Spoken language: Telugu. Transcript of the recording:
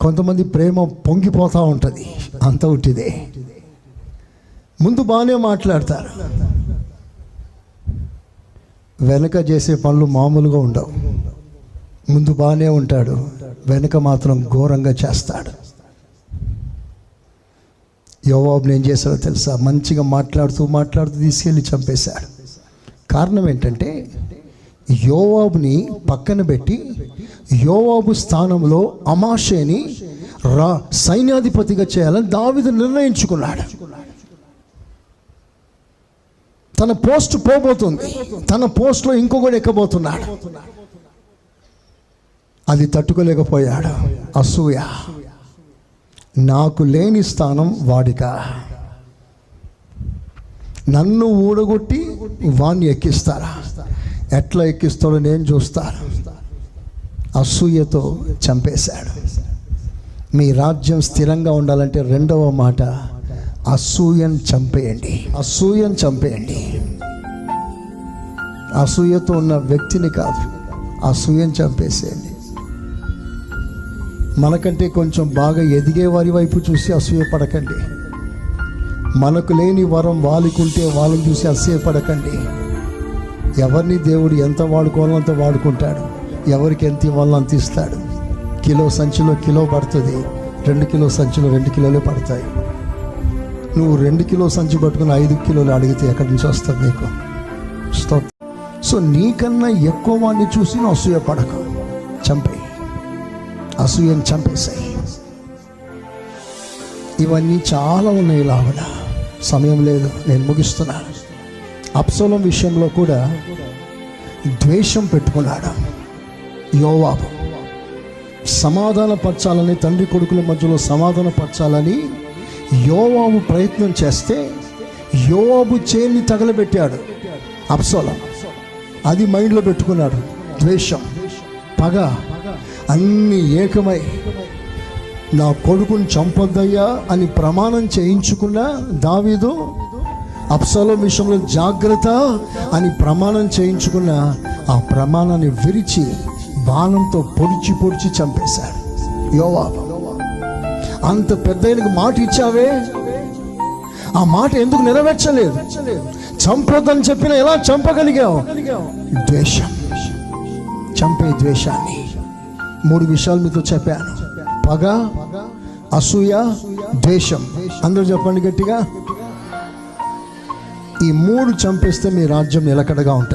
కొంతమంది ప్రేమ పొంగిపోతూ ఉంటుంది, అంత ఉట్టిదే. ముందు బాగానే మాట్లాడతారు, వెనక చేసే పనులు మామూలుగా ఉండవు. ముందు బాగానే ఉంటాడు, వెనక మాత్రం ఘోరంగా చేస్తాడు. యోవాబుని ఏం చేశాడో తెలుసా? మంచిగా మాట్లాడుతూ తీసుకెళ్ళి చంపేశాడు. కారణం ఏంటంటే యోవాబుని పక్కన పెట్టి యోవాబు స్థానంలో అమాషేని సైన్యాధిపతిగా చేయాలని దావీదు నిర్ణయించుకున్నాడు. తన పోస్ట్ పోబోతుంది, తన పోస్ట్లో ఇంకొకడు ఎక్కబోతున్నాడు. అది తట్టుకోలేకపోయాడు. అసూయ, నాకు లేని స్థానం వాడికా, నన్ను ఊడగొట్టి వాణ్ణి ఎక్కిస్తారా? ఎట్లా ఎక్కిస్తాడో నేను చూస్తాను. అసూయతో చంపేశాడు. మీ రాజ్యం స్థిరంగా ఉండాలంటే రెండవ మాట, అసూయను చంపేయండి. అసూయను చంపేయండి. అసూయతో ఉన్న వ్యక్తిని కాదు, అసూయను చంపేసేయండి. మనకంటే కొంచెం బాగా ఎదిగే వారి వైపు చూసి అసూయ పడకండి. మనకు లేని వరం వాళ్ళకుంటే వాళ్ళని చూసి అసూయపడకండి. ఎవరిని దేవుడు ఎంత వాడుకోవాలో అంత వాడుకుంటాడు, ఎవరికి ఎంత ఇవ్వాలో అంత ఇస్తాడు. కిలో సంచిలో కిలో పడుతుంది, 2 కిలో సంచిలో 2 కిలోలే పడతాయి. నువ్వు 2 కిలో సంచి పట్టుకుని 5 కిలోలు అడిగితే ఎక్కడి నుంచి వస్తుంది నీకు? సో నీకన్నా ఎక్కువ వాడిని చూసి నువ్వు అసూయ పడకు, చంపేయి. అసూయను చంపేసాయి. ఇవన్నీ చాలా ఉన్నాయి. లాభన సమయం లేదు, నేను ముగిస్తున్నాను. అబ్సలోం విషయంలో కూడా ద్వేషం పెట్టుకున్నాడు యోవాబు. సమాధానపరచాలని, తండ్రి కొడుకుల మధ్యలో సమాధానపరచాలని యోవాబు ప్రయత్నం చేస్తే యోవాబు చేయిని తగలబెట్టాడు అబ్సలోం. అది మైండ్లో పెట్టుకున్నాడు. ద్వేషం, పగ అన్నీ ఏకమై నా కొడుకుని చంపొద్దయ్యా అని ప్రమాణం చేయించుకున్న దావీదు అబ్సలోం విషయంలో జాగ్రత్త అని ప్రమాణం చేయించుకున్న ఆ ప్రమాణాన్ని విరిచి బాణంతో పొడిచి చంపేశాడు యోవాబు. అంత పెద్ద మాట ఇచ్చావే, ఆ మాట ఎందుకు నెరవేర్చలేదు? చంపొద్దని చెప్పిన ఎలా చంపగలిగావు? ద్వేషం. చంపే ద్వేషాన్ని 3 విషయాలు మీతో చెప్పాను: పగ, అసూయ, ద్వేషం. అందరూ చెప్పండి గట్టిగా. ఈ 3 చంపేస్తే మీ రాజ్యం నిలకడగా ఉంటుంది.